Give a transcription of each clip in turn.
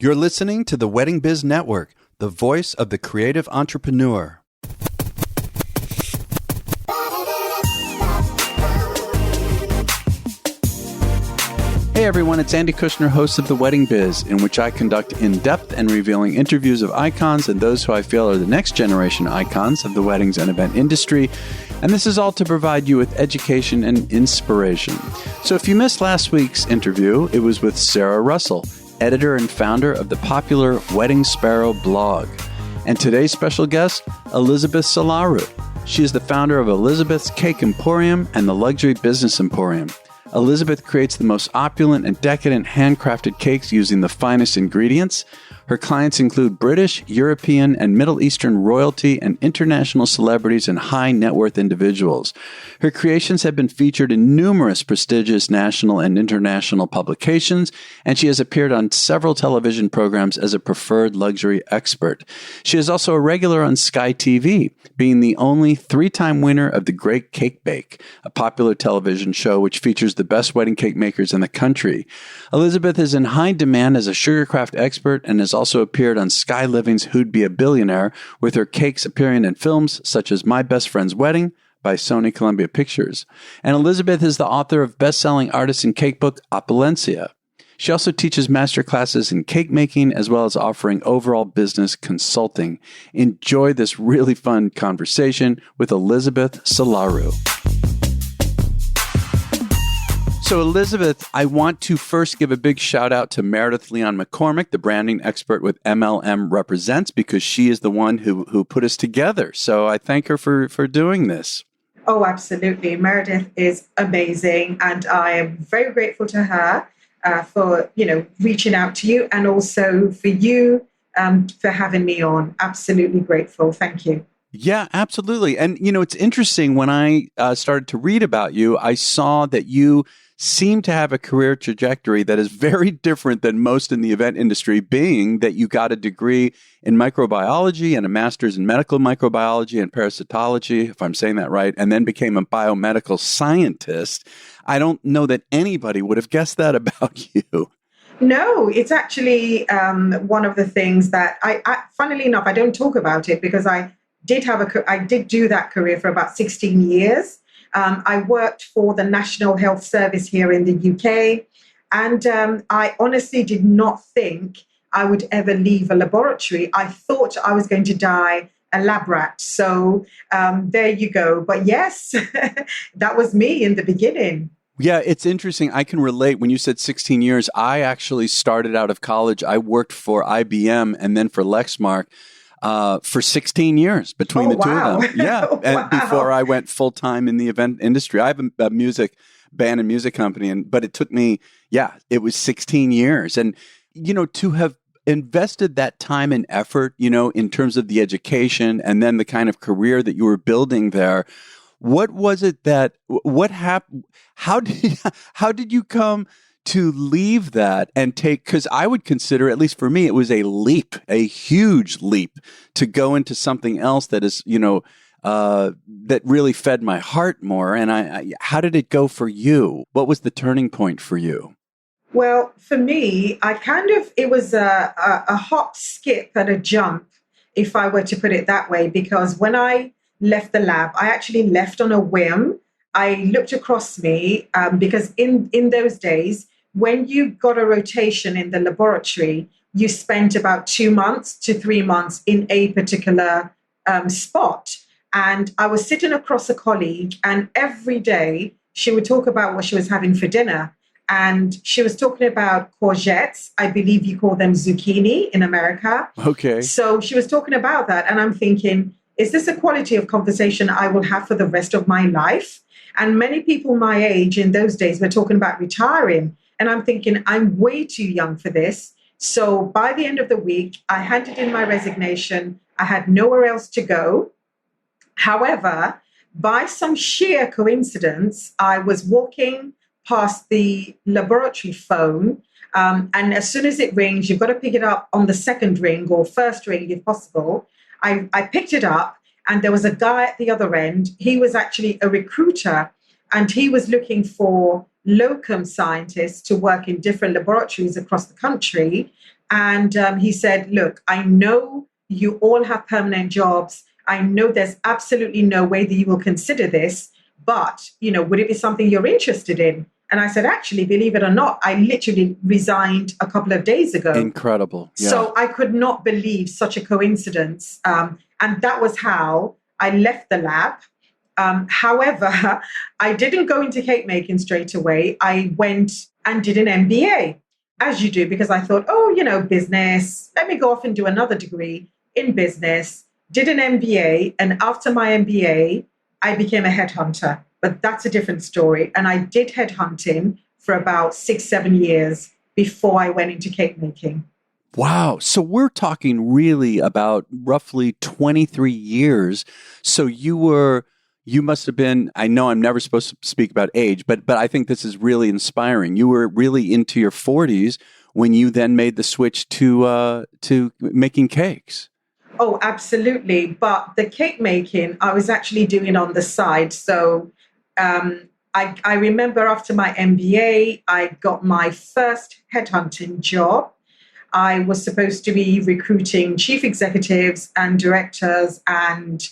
You're listening to the Wedding Biz Network, the voice of the creative entrepreneur. Hey everyone, it's Andy Kushner, host of The Wedding Biz, in which I conduct in-depth and revealing interviews of icons and those who I feel are the next generation icons of the weddings and event industry. And this is all to provide you with education and inspiration. So if you missed last week's interview, it was with Sarah Russell, editor and founder of the popular Wedding Sparrow blog. And today's special guest, Elizabeth Solaru. She is the founder of Elizabeth's Cake Emporium and the Luxury Business Emporium. Elizabeth creates the most opulent and decadent handcrafted cakes using the finest ingredients. Her clients include British, European, and Middle Eastern royalty and international celebrities and high net worth individuals. Her creations have been featured in numerous prestigious national and international publications, and she has appeared on several television programs as a preferred luxury expert. She is also a regular on Sky TV, being the only 3-time winner of The Great Cake Bake, a popular television show which features the best wedding cake makers in the country. Elizabeth is in high demand as a sugarcraft expert and has also appeared on Sky Living's Who'd Be a Billionaire, with her cakes appearing in films such as My Best Friend's Wedding by Sony Columbia Pictures. And Elizabeth is the author of best-selling artist and cake book Opulencia. She also teaches master classes in cake making as well as offering overall business consulting. Enjoy this really fun conversation with Elizabeth Solaru. So Elizabeth, I want to first give a big shout out to Meredith Leon McCormick, the branding expert with MLM Represents, because she is the one who put us together. So I thank her for doing this. Oh, absolutely. Meredith is amazing. And I am very grateful to her for, reaching out to you, and also for you for having me on. Absolutely grateful. Thank you. Yeah, absolutely. And, it's interesting. When I started to read about you, I saw that you seem to have a career trajectory that is very different than most in the event industry, being that you got a degree in microbiology and a master's in medical microbiology and parasitology, if I'm saying that right, and then became a biomedical scientist. I don't know that anybody would have guessed that about you. No, it's actually one of the things that I funnily enough, I don't talk about it because I did do that career for about 16 years. I worked for the National Health Service here in the UK, and I honestly did not think I would ever leave a laboratory. I thought I was going to die a lab rat. So there you go. But yes, that was me in the beginning. Yeah, it's interesting. I can relate. When you said 16 years, I actually started out of college. I worked for IBM and then for Lexmark for 16 years between the two of them. Yeah. And before I went full time in the event industry. I have a music band and music company, but it took me, it was 16 years. And, to have invested that time and effort, in terms of the education and then the kind of career that you were building there, what was it what happened? How did you come to leave that and take, because I would consider, at least for me, it was a huge leap to go into something else that is, that really fed my heart more. And how did it go for you? What was the turning point for you? Well, for me, it was a hop, skip, and a jump, if I were to put it that way, because when I left the lab, I actually left on a whim. I looked across me because in those days, when you got a rotation in the laboratory, you spent about 2 months to 3 months in a particular spot. And I was sitting across a colleague, and every day she would talk about what she was having for dinner. And she was talking about courgettes. I believe you call them zucchini in America. Okay. So she was talking about that. And I'm thinking, is this a quality of conversation I will have for the rest of my life? And many people my age in those days were talking about retiring. And I'm thinking, I'm way too young for this. So by the end of the week, I handed in my resignation. I had nowhere else to go. However, by some sheer coincidence, I was walking past the laboratory phone. And as soon as it rings, you've got to pick it up on the second ring or first ring, if possible. I picked it up, and there was a guy at the other end. He was actually a recruiter, and he was looking for locum scientists to work in different laboratories across the country. And he said, look, I know you all have permanent jobs. I know there's absolutely no way that you will consider this, but, would it be something you're interested in? And I said, actually, believe it or not, I literally resigned a couple of days ago. Incredible. Yeah. So I could not believe such a coincidence. And that was how I left the lab. However, I didn't go into cake making straight away. I went and did an MBA, as you do, because I thought, business, let me go off and do another degree in business, did an MBA. And after my MBA, I became a headhunter. But that's a different story. And I did headhunting for about 6-7 years before I went into cake making. Wow. So we're talking really about roughly 23 years. So you must have been, I know I'm never supposed to speak about age, but I think this is really inspiring. You were really into your 40s when you then made the switch to making cakes. Oh, absolutely. But the cake making, I was actually doing on the side. So I remember after my MBA, I got my first headhunting job. I was supposed to be recruiting chief executives and directors. And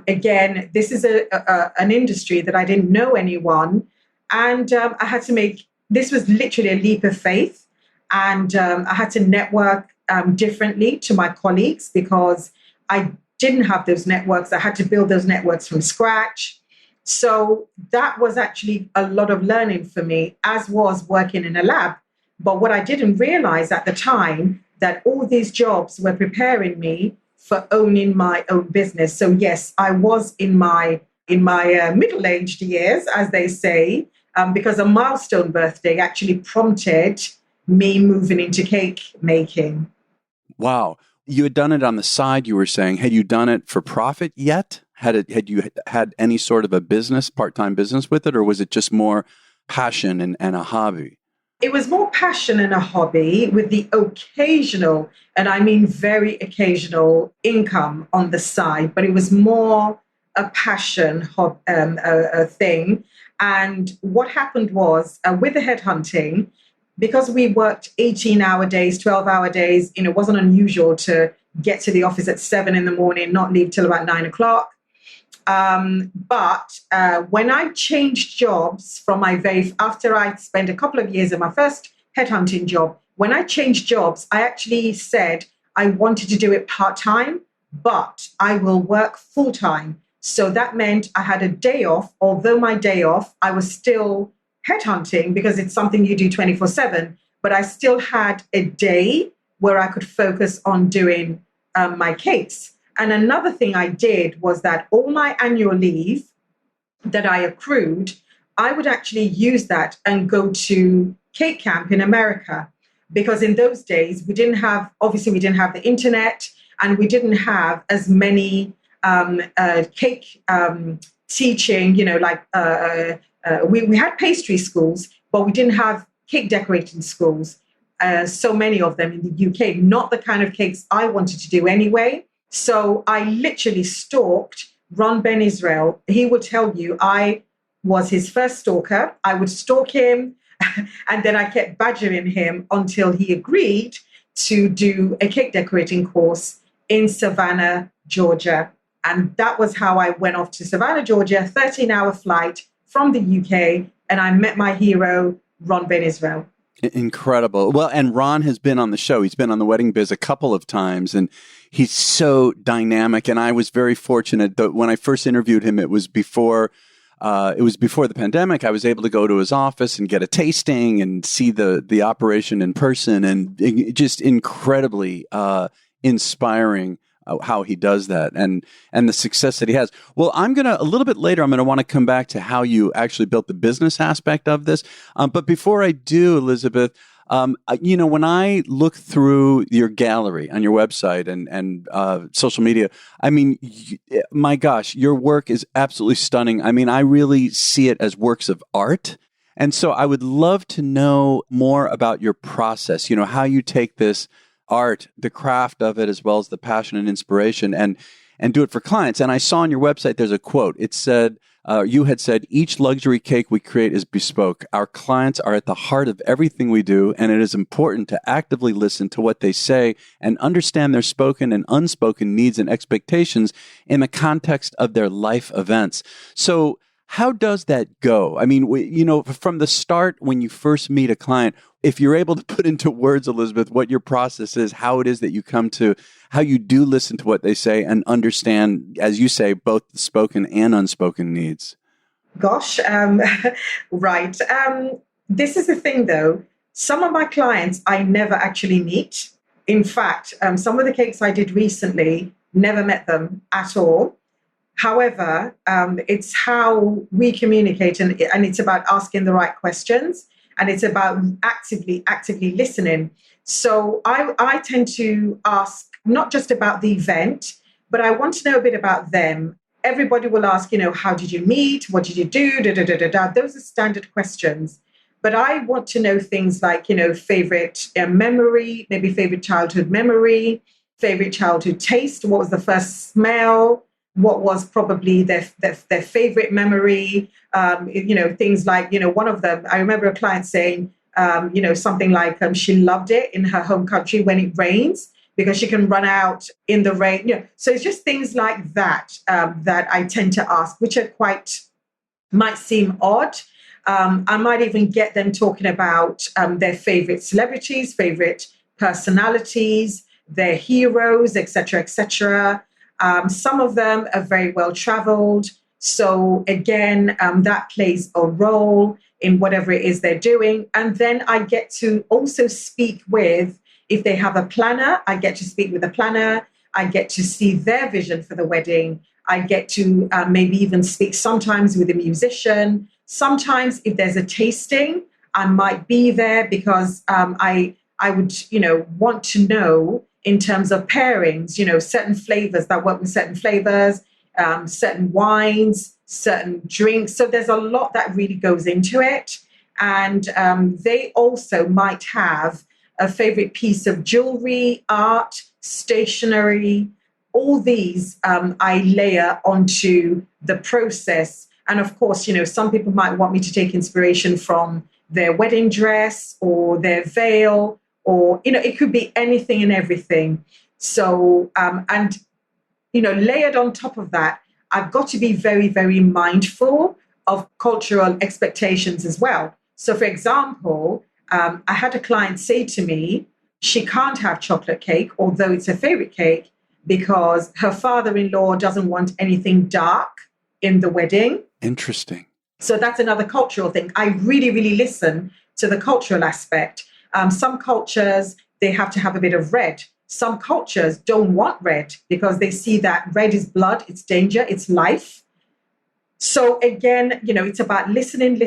again, this is an industry that I didn't know anyone. And I had to this was literally a leap of faith. And I had to network differently to my colleagues because I didn't have those networks. I had to build those networks from scratch. So that was actually a lot of learning for me, as was working in a lab. But what I didn't realize at the time, that all these jobs were preparing me for owning my own business. So yes, I was in my middle-aged years, as they say, because a milestone birthday actually prompted me moving into cake making. Wow. You had done it on the side, you were saying. Had you done it for profit yet? Had you had any sort of a business, part-time business with it, or was it just more passion and a hobby? It was more passion and a hobby with the occasional, and I mean very occasional, income on the side, but it was more a passion thing. And what happened was with the headhunting, because we worked 18-hour days, 12-hour days, it wasn't unusual to get to the office at 7 a.m, not leave till about 9 o'clock. But when I changed jobs after I spent a couple of years in my first headhunting job, when I changed jobs, I actually said I wanted to do it part-time, but I will work full-time. So that meant I had a day off, although my day off, I was still headhunting because it's something you do 24/7, but I still had a day where I could focus on doing my cakes. And another thing I did was that all my annual leave that I accrued, I would actually use that and go to cake camp in America. Because in those days, we didn't have the internet, and we didn't have as many cake teaching, we had pastry schools, but we didn't have cake decorating schools. So many of them in the UK, not the kind of cakes I wanted to do anyway. So I literally stalked Ron Ben Israel. He would tell you I was his first stalker. I would stalk him, and then I kept badgering him until he agreed to do a cake decorating course in Savannah, Georgia. And that was how I went off to Savannah, Georgia, 13-hour flight from the UK, and I met my hero, Ron Ben Israel. Incredible. Well, and Ron has been on the show. He's been on the Wedding Biz a couple of times, and he's so dynamic. And I was very fortunate that when I first interviewed him, it was before the pandemic. I was able to go to his office and get a tasting and see the operation in person, and just incredibly inspiring how he does that and the success that he has. Well, a little bit later, I'm going to want to come back to how you actually built the business aspect of this. But before I do, Elizabeth, when I look through your gallery on your website and social media, I mean, my gosh, your work is absolutely stunning. I mean, I really see it as works of art. And so I would love to know more about your process, how you take this art, the craft of it, as well as the passion and inspiration, and do it for clients. And I saw on your website, there's a quote. It said, You had said each luxury cake we create is bespoke. Our clients are at the heart of everything we do, and it is important to actively listen to what they say and understand their spoken and unspoken needs and expectations in the context of their life events. So how does that go? I mean, from the start, when you first meet a client, if you're able to put into words, Elizabeth, what your process is, how it is that you come to, how you do listen to what they say and understand, as you say, both the spoken and unspoken needs. Gosh, right. This is the thing, though. Some of my clients I never actually meet. In fact, some of the cakes I did recently, never met them at all. However, it's how we communicate, and it's about asking the right questions, and it's about actively listening. So I tend to ask not just about the event, but I want to know a bit about them. Everybody will ask, how did you meet? What did you do? Da, da, da, da, da. Those are standard questions. But I want to know things like, favorite memory, maybe favorite childhood memory, favorite childhood taste. What was the first smell? What was probably their favorite memory? Things like, one of them, I remember a client saying, something like she loved it in her home country when it rains because she can run out in the rain. So it's just things like that that I tend to ask, which are might seem odd. I might even get them talking about their favorite celebrities, favorite personalities, their heroes, etc., etc. Some of them are very well traveled. So again, that plays a role in whatever it is they're doing. And then I get to also speak with, if they have a planner, I get to speak with a planner. I get to see their vision for the wedding. I get to maybe even speak sometimes with a musician. Sometimes if there's a tasting, I might be there because I would, want to know in terms of pairings, certain flavors that work with certain flavors, certain wines, certain drinks. So there's a lot that really goes into it. And they also might have a favorite piece of jewelry, art, stationery. All these I layer onto the process. And of course, some people might want me to take inspiration from their wedding dress or their veil, or, it could be anything and everything. So, layered on top of that, I've got to be very, very mindful of cultural expectations as well. So, for example, I had a client say to me, she can't have chocolate cake, although it's her favorite cake, because her father-in-law doesn't want anything dark in the wedding. Interesting. So that's another cultural thing. I really, really listen to the cultural aspect. Some cultures, they have to have a bit of red. Some cultures don't want red because they see that red is blood, it's danger, it's life. So again, it's about listening,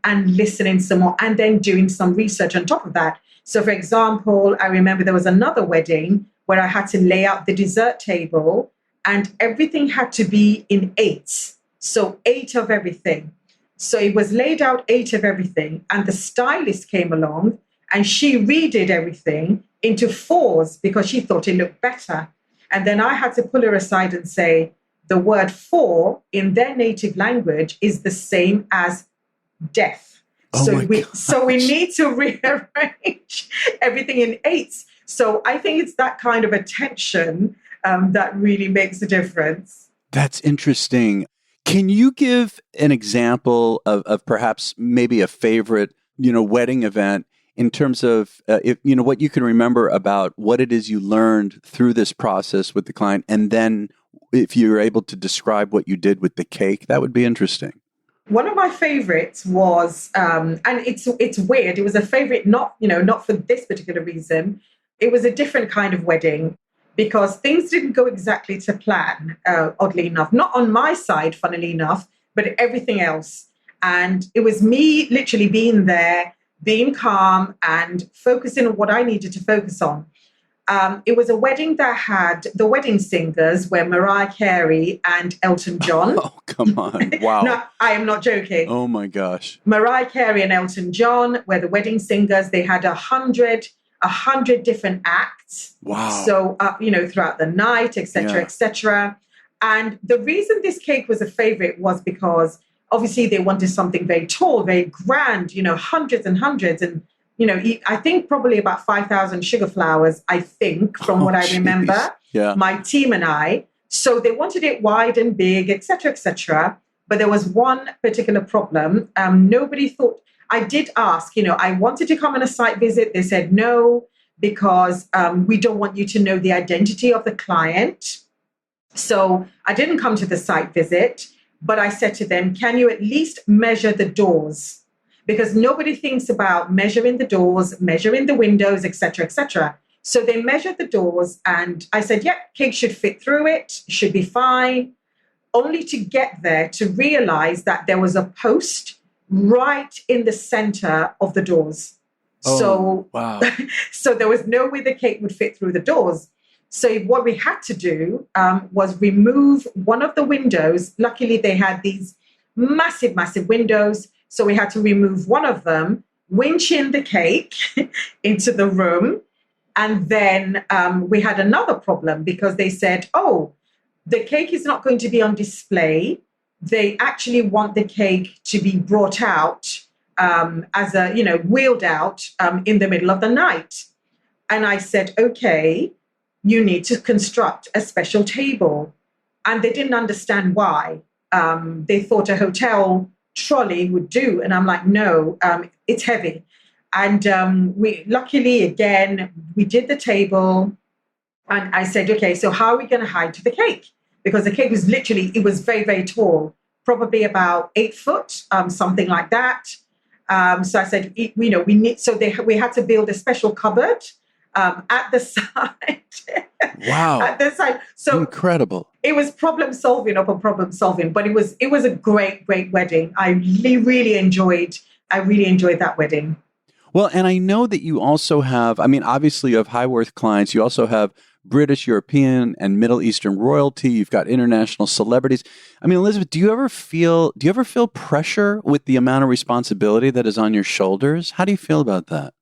and listening some more, and then doing some research on top of that. So for example, I remember there was another wedding where I had to lay out the dessert table and everything had to be in 8s. So 8 of everything. So it was laid out 8 of everything, and the stylist came along and she redid everything into 4s because she thought it looked better. And then I had to pull her aside and say, the word 4 in their native language is the same as death. So we need to rearrange everything in 8s. So I think it's that kind of attention that really makes a difference. That's interesting. Can you give an example of perhaps maybe a favorite, wedding event in terms of, what you can remember about what it is you learned through this process with the client? And then if you're able to describe what you did with the cake, that would be interesting. One of my favorites was, and it's weird. It was a favorite, not for this particular reason. It was a different kind of wedding, because things didn't go exactly to plan, oddly enough. Not on my side, funnily enough, but everything else. And it was me literally being there, being calm and focusing on what I needed to focus on. It was a wedding that had, the wedding singers were Mariah Carey and Elton John. Oh, come on. Wow. No, I am not joking. Oh, my gosh. Mariah Carey and Elton John were the wedding singers. They had 100 different acts. Wow. So, throughout the night, etc., etc. And the reason this cake was a favorite was because obviously they wanted something very tall, very grand, hundreds and hundreds. And, I think probably about 5,000 sugar flowers, I think, from what I remember, my team and I. So they wanted it wide and big, et cetera, et cetera. But there was one particular problem. Nobody thought, I did ask, I wanted to come on a site visit. They said no, because we don't want you to know the identity of the client. So I didn't come to the site visit, but I said to them, can you at least measure the doors? Because nobody thinks about measuring the doors, measuring the windows, et cetera, et cetera. So they measured the doors and I said, yeah, cake should fit through it, should be fine. Only to get there to realize that there was a post right in the center of the doors. Wow. So there was no way the cake would fit through the doors. So what we had to do was remove one of the windows. Luckily, they had these massive, massive windows. So we had to remove one of them, winch in the cake into the room. And then we had another problem because they said, the cake is not going to be on display. They actually want the cake to be brought out wheeled out in the middle of the night. And I said, okay, you need to construct a special table. And they didn't understand why. They thought a hotel trolley would do. And I'm like, no, it's heavy. And we luckily, again, we did the table. And I said, okay, so how are we going to hide the cake? Because the cake was it was very, very tall, probably about 8 foot, something like that. So I said, we had to build a special cupboard at the side. Wow. At the side. So incredible. It was problem solving, but it was a great, great wedding. I really enjoyed that wedding. Well, and I know that you also have, obviously you have high worth clients. You also have British, European, and Middle Eastern royalty. You've got international celebrities. Elizabeth, do you ever feel pressure with the amount of responsibility that is on your shoulders? How do you feel about that?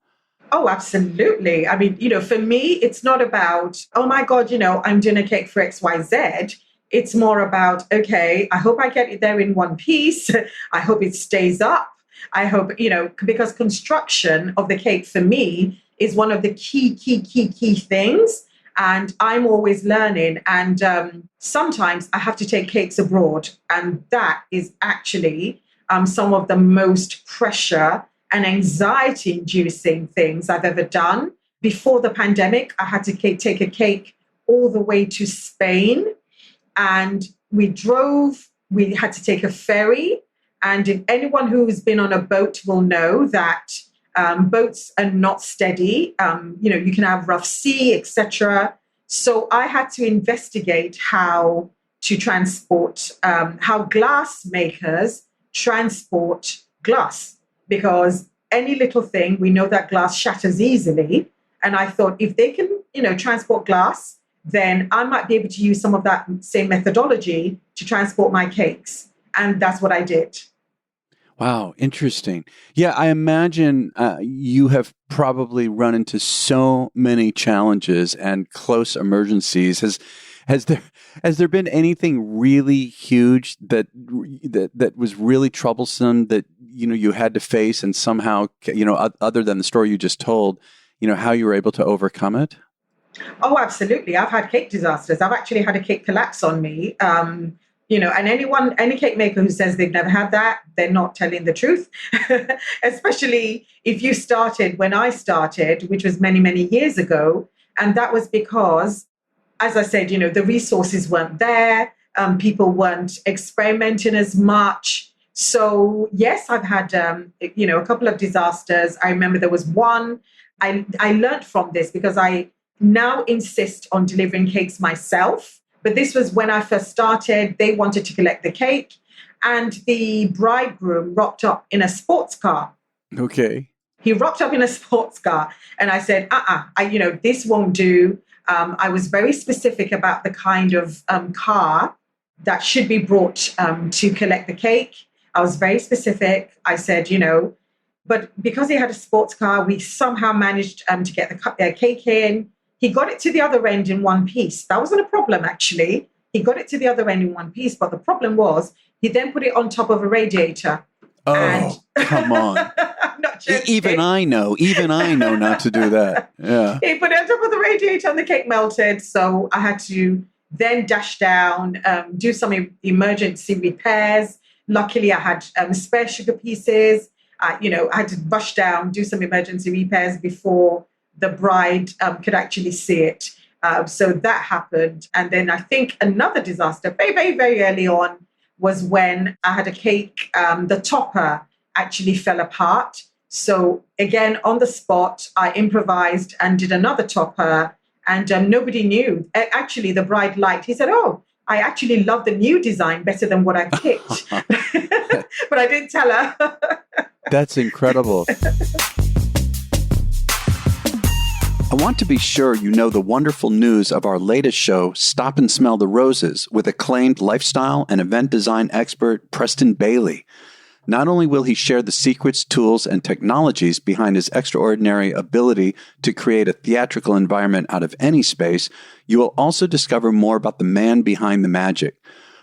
Oh, absolutely. For me, it's not about, oh my God, I'm doing a cake for XYZ. It's more about, okay, I hope I get it there in one piece. I hope it stays up. I hope, because construction of the cake for me is one of the key things. And I'm always learning. And sometimes I have to take cakes abroad. And that is actually some of the most pressure and anxiety-inducing things I've ever done. Before the pandemic, I had to take a cake all the way to Spain. And we had to take a ferry. And if anyone who's been on a boat will know that boats are not steady. You can have rough sea, etc. So I had to investigate how to transport, how glass makers transport glass, because any little thing, we know that glass shatters easily. And I thought if they can, transport glass, then I might be able to use some of that same methodology to transport my cakes. And that's what I did. Wow, interesting. Yeah, I imagine you have probably run into so many challenges and close emergencies. Has there been anything really huge that was really troublesome that you had to face, and somehow other than the story you just told, how you were able to overcome it? Oh, absolutely. I've had cake disasters. I've actually had a cake collapse on me. And any cake maker who says they've never had that, they're not telling the truth. Especially if you started when I started, which was many, many years ago. And that was because, as I said, the resources weren't there. People weren't experimenting as much. So yes, I've had, a couple of disasters. I remember there was one. I learned from this because I now insist on delivering cakes myself. But this was when I first started. They wanted to collect the cake, and the bridegroom rocked up in a sports car. Okay. He rocked up in a sports car, and I said, this won't do. I was very specific about the kind of car that should be brought to collect the cake. I was very specific. I said, but because he had a sports car, we somehow managed to get the cake in. He got it to the other end in one piece. That wasn't a problem, actually. He got it to the other end in one piece, but the problem was he then put it on top of a radiator. Oh, come on. I'm not joking. Even I know not to do that. Yeah. He put it on top of the radiator and the cake melted. So I had to then dash down, do some emergency repairs. Luckily, I had spare sugar pieces. I had to rush down, do some emergency repairs before the bride could actually see it. So that happened. And then I think another disaster very, very, very early on was when I had a cake, the topper actually fell apart. So again, on the spot, I improvised and did another topper, and nobody knew. Actually, the bride liked. He said, "Oh, I actually love the new design better than what I picked." But I didn't tell her. That's incredible. I want to be sure you know the wonderful news of our latest show, Stop and Smell the Roses, with acclaimed lifestyle and event design expert Preston Bailey. Not only will he share the secrets, tools, and technologies behind his extraordinary ability to create a theatrical environment out of any space, you will also discover more about the man behind the magic.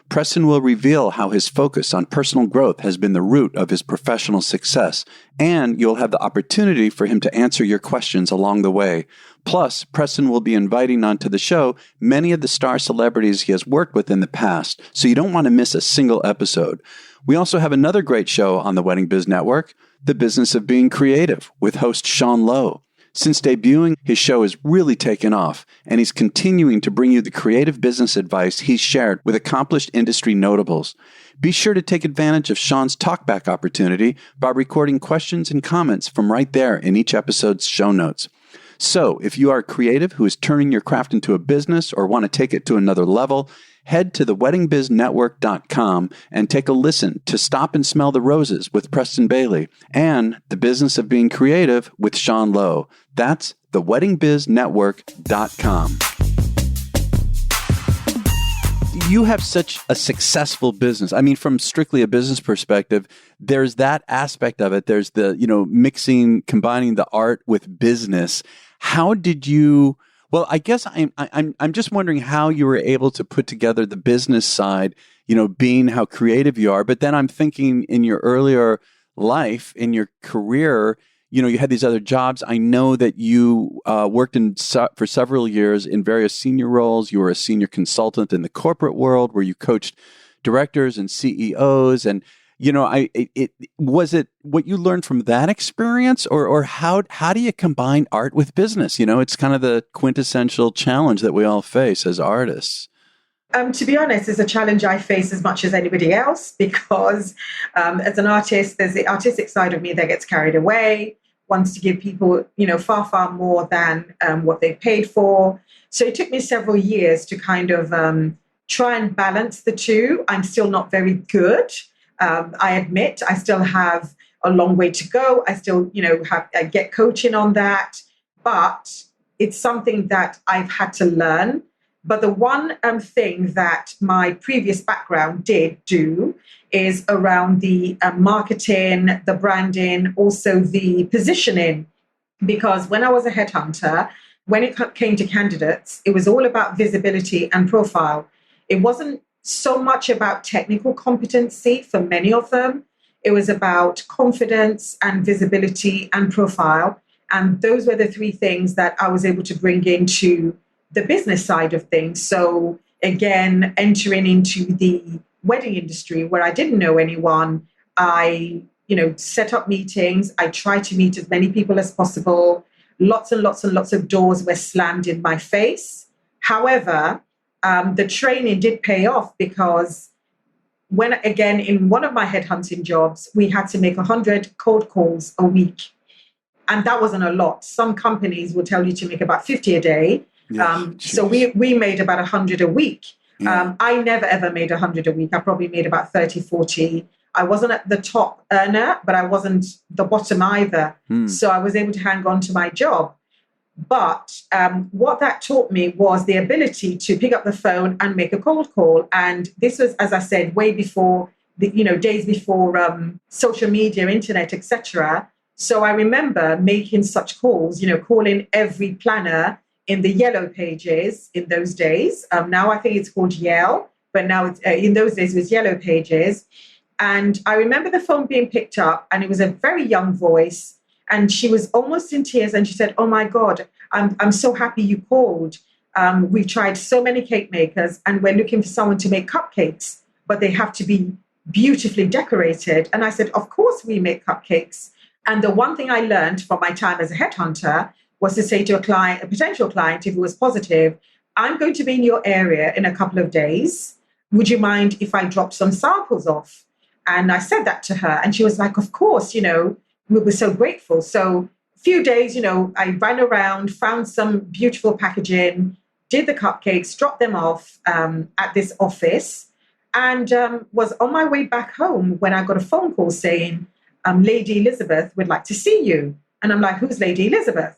Preston will reveal how his focus on personal growth has been the root of his professional success, and you'll have the opportunity for him to answer your questions along the way. Plus, Preston will be inviting onto the show many of the star celebrities he has worked with in the past, so you don't want to miss a single episode. We also have another great show on the Wedding Biz Network, The Business of Being Creative, with host Sean Lowe. Since debuting, his show has really taken off, and he's continuing to bring you the creative business advice he's shared with accomplished industry notables. Be sure to take advantage of Sean's talkback opportunity by recording questions and comments from right there in each episode's show notes. So, if you are a creative who is turning your craft into a business or want to take it to another level, head to theweddingbiznetwork.com and take a listen to Stop and Smell the Roses with Preston Bailey and The Business of Being Creative with Sean Lowe. That's theweddingbiznetwork.com. You have such a successful business. I mean, from strictly a business perspective, there's that aspect of it. There's the, combining the art with business. How did you... Well, I guess I'm just wondering how you were able to put together the business side, being how creative you are. But then I'm thinking in your earlier life, in your career, you had these other jobs. I know that you worked for several years in various senior roles. You were a senior consultant in the corporate world where you coached directors and CEOs. And was it what you learned from that experience, or how do you combine art with business? It's kind of the quintessential challenge that we all face as artists. To be honest, it's a challenge I face as much as anybody else, because as an artist, there's the artistic side of me that gets carried away, wants to give people, far, far more than what they paid for. So it took me several years to kind of try and balance the two. I'm still not very good. I admit I still have a long way to go. I still, I get coaching on that, but it's something that I've had to learn. But the one thing that my previous background did do is around the marketing, the branding, also the positioning. Because when I was a headhunter, when it came to candidates, it was all about visibility and profile. It wasn't so much about technical competency for many of them. It was about confidence and visibility and profile. And those were the three things that I was able to bring into the business side of things. So again, entering into the wedding industry where I didn't know anyone, I, set up meetings. I tried to meet as many people as possible. Lots and lots and lots of doors were slammed in my face. However, the training did pay off, because when, again, in one of my headhunting jobs, we had to make 100 cold calls a week. And that wasn't a lot. Some companies will tell you to make about 50 a day. So we made about 100 a week. Yeah. I never, ever made 100 a week. I probably made about 30, 40. I wasn't at the top earner, but I wasn't the bottom either. So I was able to hang on to my job. But what that taught me was the ability to pick up the phone and make a cold call. And this was, as I said, way before, days before social media, internet, etc. So I remember making such calls, calling every planner in the yellow pages in those days. Now I think it's called Yale, but now it's, in those days it was yellow pages. And I remember the phone being picked up, and it was a very young voice, and she was almost in tears, and she said, "Oh my God, I'm so happy you called. We've tried so many cake makers, and we're looking for someone to make cupcakes, but they have to be beautifully decorated." And I said, "Of course we make cupcakes." And the one thing I learned from my time as a headhunter was to say to a potential client, if it was positive, "I'm going to be in your area in a couple of days. Would you mind if I dropped some samples off?" And I said that to her, and she was like, "Of course, we were so grateful." So a few days, I ran around, found some beautiful packaging, did the cupcakes, dropped them off at this office, and was on my way back home when I got a phone call saying, "Lady Elizabeth would like to see you." And I'm like, "Who's Lady Elizabeth?"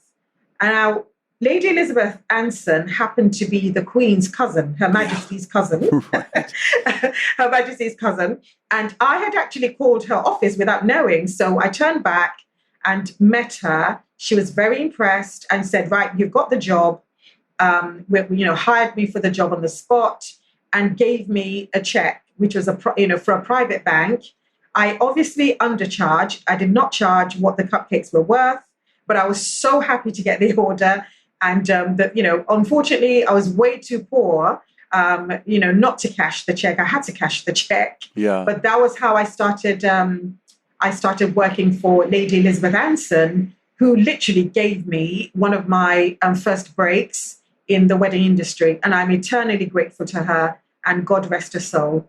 And now Lady Elizabeth Anson happened to be the Queen's cousin, Her Majesty's cousin, Her Majesty's cousin. And I had actually called her office without knowing. So I turned back and met her. She was very impressed and said, "Right, you've got the job." Hired me for the job on the spot and gave me a check, which was for a private bank. I obviously undercharged. I did not charge what the cupcakes were worth, but I was so happy to get the order. And unfortunately, I was way too poor, not to cash the check. I had to cash the check. Yeah. But that was how I started. I started working for Lady Elizabeth Anson, who literally gave me one of my first breaks in the wedding industry, and I'm eternally grateful to her. And God rest her soul.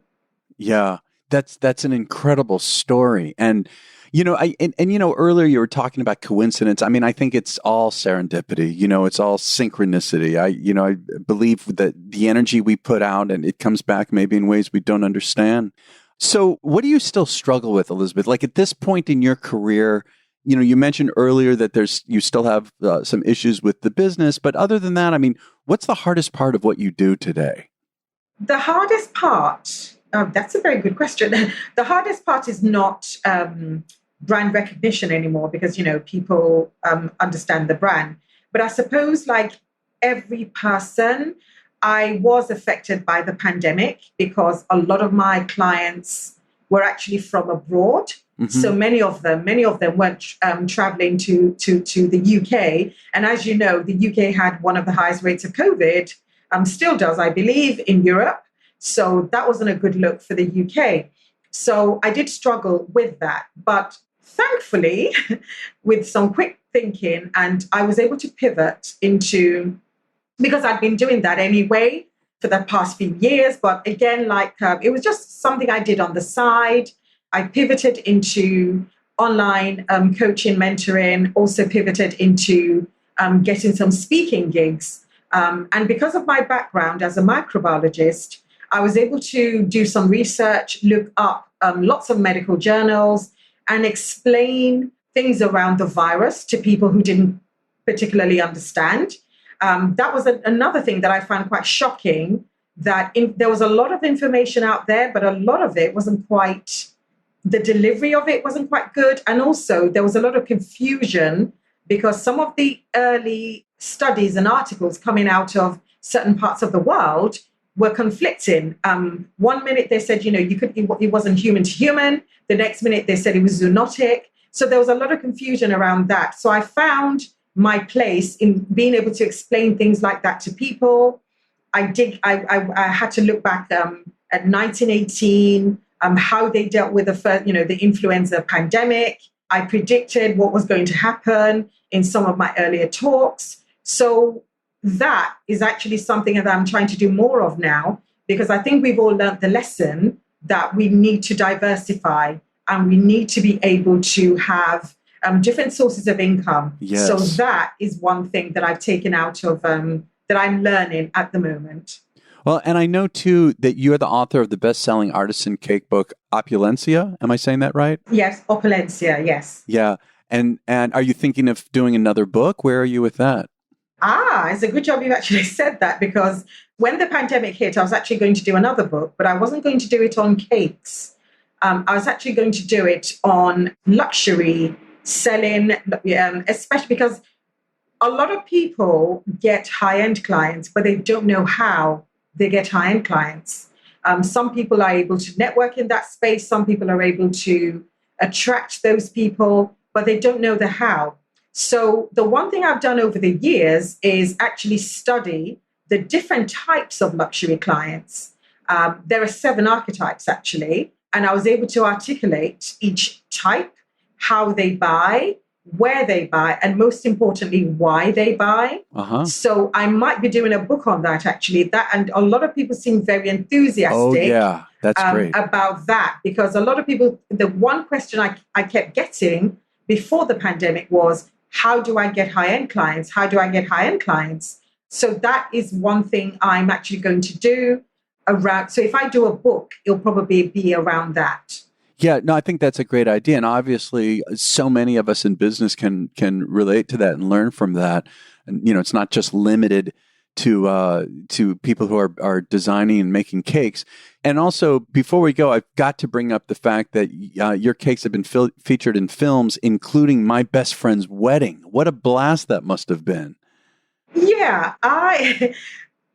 Yeah, that's an incredible story. And earlier you were talking about coincidence. I mean, I think it's all serendipity. It's all synchronicity. I believe that the energy we put out, and it comes back maybe in ways we don't understand. So what do you still struggle with, Elizabeth? Like at this point in your career, you mentioned earlier that you still have some issues with the business, but other than that, I mean, what's the hardest part of what you do today? The hardest part, that's a very good question. The hardest part is not brand recognition anymore because, people understand the brand. But I suppose like every person, I was affected by the pandemic because a lot of my clients were actually from abroad. Mm-hmm. So many of them weren't traveling to the UK. And as you know, the UK had one of the highest rates of COVID, still does, I believe, in Europe. So that wasn't a good look for the UK. So I did struggle with that. But thankfully, with some quick thinking, and I was able to pivot into, because I'd been doing that anyway for the past few years. But again, it was just something I did on the side. I pivoted into online coaching, mentoring, also pivoted into getting some speaking gigs. And because of my background as a microbiologist, I was able to do some research, look up lots of medical journals, and explain things around the virus to people who didn't particularly understand. That was another thing that I found quite shocking, that there was a lot of information out there, but a lot of it wasn't quite, the delivery of it wasn't quite good. And also there was a lot of confusion because some of the early studies and articles coming out of certain parts of the world were conflicting. 1 minute they said, it wasn't human to human. The next minute they said it was zoonotic. So there was a lot of confusion around that. So I found my place in being able to explain things like that to people. I had to look back at 1918, how they dealt with the first, the influenza pandemic. I predicted what was going to happen in some of my earlier talks. So that is actually something that I'm trying to do more of now, because I think we've all learned the lesson that we need to diversify and we need to be able to have different sources of income. Yes. So that is one thing that I've taken out of, that I'm learning at the moment. Well, and I know, too, that you're the author of the best-selling artisan cake book, Opulencia. Am I saying that right? Yes, Opulencia, yes. Yeah. And are you thinking of doing another book? Where are you with that? It's a good job you've actually said that, because when the pandemic hit, I was actually going to do another book, but I wasn't going to do it on cakes. I was actually going to do it on luxury selling, especially because A lot of people get high-end clients, but they don't know how they get high-end clients. Some people are able to network in that space. Some people are able to attract those people, but they don't know the how. So the one thing I've done over the years is actually study the different types of luxury clients. There are 7 archetypes, actually, and I was able to articulate each type, how they buy, where they buy, and most importantly, why they buy. So I might be doing a book on that, actually. That, and a lot of people seem very enthusiastic. Oh, yeah, that's great. About that, because a lot of people, the one question I kept getting before the pandemic was, how do I get high-end clients? How do I get high-end clients? So that is one thing I'm actually going to do around. So if I do a book, it'll probably be around that. Yeah, no, I think that's a great idea. And obviously, so many of us in business can relate to that and learn from that. And, it's not just limited to people who are designing and making cakes. And also, before we go, I've got to bring up the fact that your cakes have been featured in films, including My Best Friend's Wedding. What a blast that must have been. Yeah, I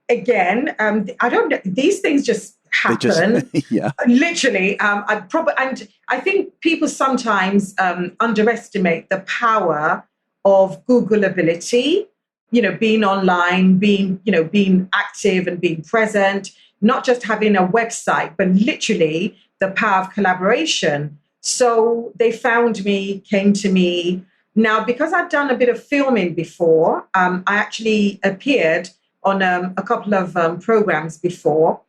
don't know. These things just happen. Yeah. Literally. And I think people sometimes underestimate the power of Googleability, being online, being active and being present, not just having a website, but literally the power of collaboration. So they found me, came to me. Now, because I've done a bit of filming before, I actually appeared on a couple of programs before.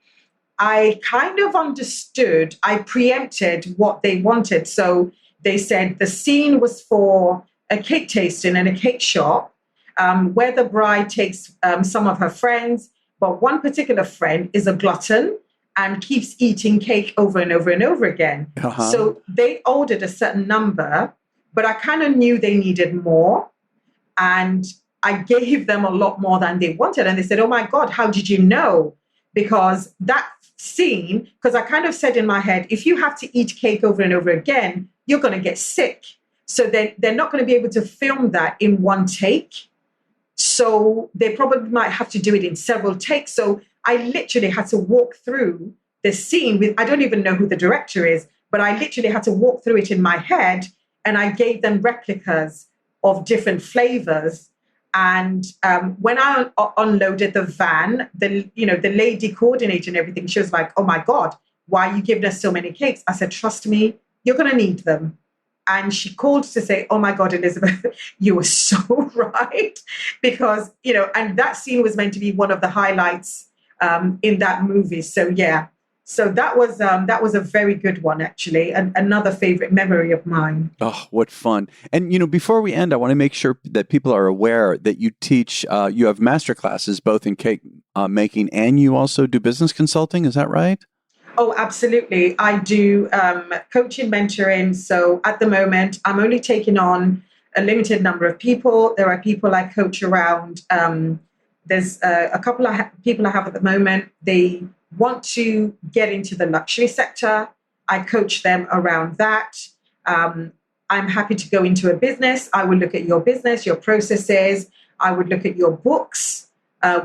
I kind of understood, I preempted what they wanted. So they said the scene was for a cake tasting in a cake shop, where the bride takes some of her friends, but one particular friend is a glutton and keeps eating cake over and over and over again. So they ordered a certain number, but I kind of knew they needed more. And I gave them a lot more than they wanted. And they said, oh my God, how did you know? Because that scene, because I kind of said in my head, if you have to eat cake over and over again, you're going to get sick. So they're not going to be able to film that in one take. So they probably might have to do it in several takes. So I literally had to walk through the scene with, I don't even know who the director is, but I literally had to walk through it in my head. And I gave them replicas of different flavors. And when I unloaded the van, the lady coordinator and everything, she was like, oh my God, why are you giving us so many cakes? I said, trust me, you're going to need them. And she called to say, oh my God, Elizabeth, you were so right. Because, and that scene was meant to be one of the highlights in that movie. So, yeah. So that was a very good one, actually, and another favorite memory of mine. Oh, what fun. And, before we end, I want to make sure that people are aware that you teach, you have master classes both in cake making, and you also do business consulting. Is that right? Oh, absolutely. I do coaching, mentoring. So at the moment, I'm only taking on a limited number of people. There are people I coach around. There's a couple of people I have at the moment. They want to get into the luxury sector. I coach them around that. I'm happy to go into a business. I will look at your business, your processes. I would look at your books.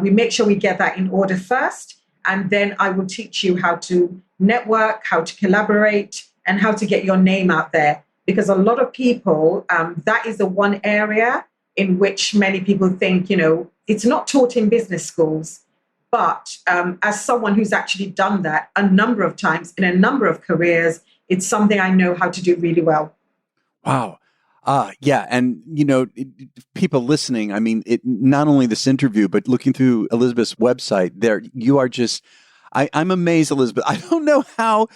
We make sure we get that in order first. And then I will teach you how to network, how to collaborate, and how to get your name out there. Because a lot of people, that is the one area in which many people think, it's not taught in business schools. But as someone who's actually done that a number of times in a number of careers, it's something I know how to do really well. Wow. Yeah. And, people listening, I mean, not only this interview, but looking through Elizabeth's website there, you are just, I'm amazed, Elizabeth. I don't know how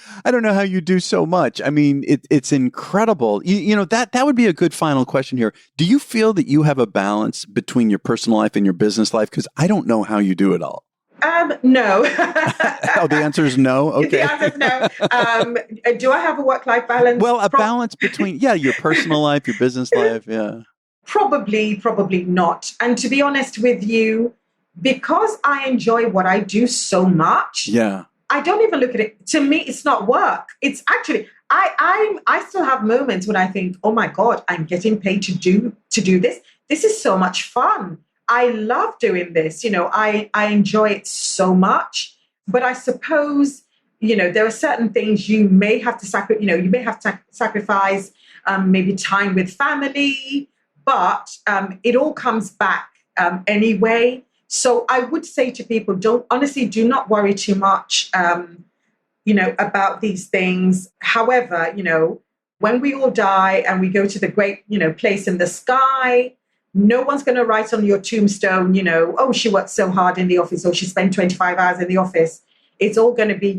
you do so much. I mean, it's incredible. That would be a good final question here. Do you feel that you have a balance between your personal life and your business life? Because I don't know how you do it all. No. Oh, the answer is no? Okay. The answer is no. Do I have a work-life balance? Well, a balance between, your personal life, your business life, yeah. Probably not. And to be honest with you, because I enjoy what I do so much, I don't even look at it. To me, it's not work. It's actually, I still have moments when I think, oh my God, I'm getting paid to do this. this is so much fun. I love doing this. I enjoy it so much. But I suppose, there are certain things you may have to sacrifice, maybe time with family, but it all comes back anyway. So I would say to people, do not worry too much, about these things. However, when we all die and we go to the great, place in the sky, no one's going to write on your tombstone, oh, she worked so hard in the office, or she spent 25 hours in the office. It's all going to be,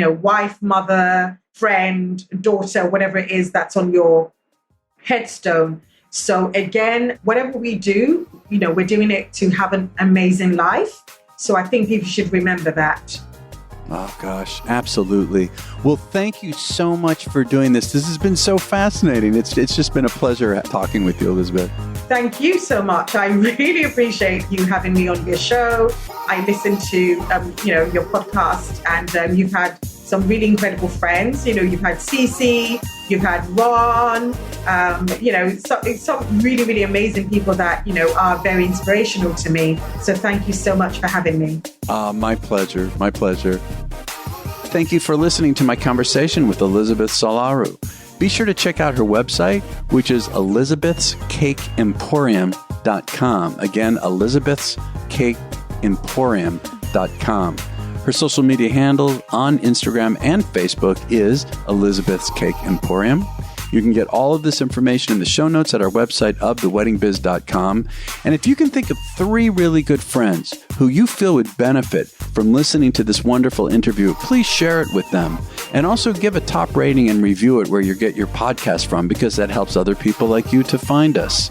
wife, mother, friend, daughter, whatever it is that's on your headstone. So again, whatever we do, we're doing it to have an amazing life. So I think people should remember that. Oh, gosh, absolutely. Well, thank you so much for doing this. This has been so fascinating. It's just been a pleasure talking with you, Elizabeth. Thank you so much. I really appreciate you having me on your show. I listened to, your podcast, and you've had some really incredible friends. You've had Cece, you've had Ron, some really, really amazing people that, are very inspirational to me. So thank you so much for having me. My pleasure. My pleasure. Thank you for listening to my conversation with Elizabeth Solaru. Be sure to check out her website, which is elizabethscakeemporium.com. Again, elizabethscakeemporium.com. Her social media handle on Instagram and Facebook is Elizabeth's Cake Emporium. You can get all of this information in the show notes at our website of theweddingbiz.com. And if you can think of 3 really good friends who you feel would benefit from listening to this wonderful interview, please share it with them. And also give a top rating and review it where you get your podcast from, because that helps other people like you to find us.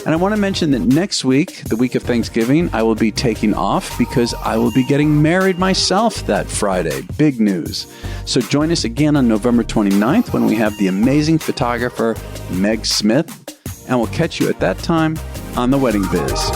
And I want to mention that next week, the week of Thanksgiving, I will be taking off because I will be getting married myself that Friday. Big news. So join us again on November 29th when we have the amazing photographer, Meg Smith. And we'll catch you at that time on The Wedding Biz.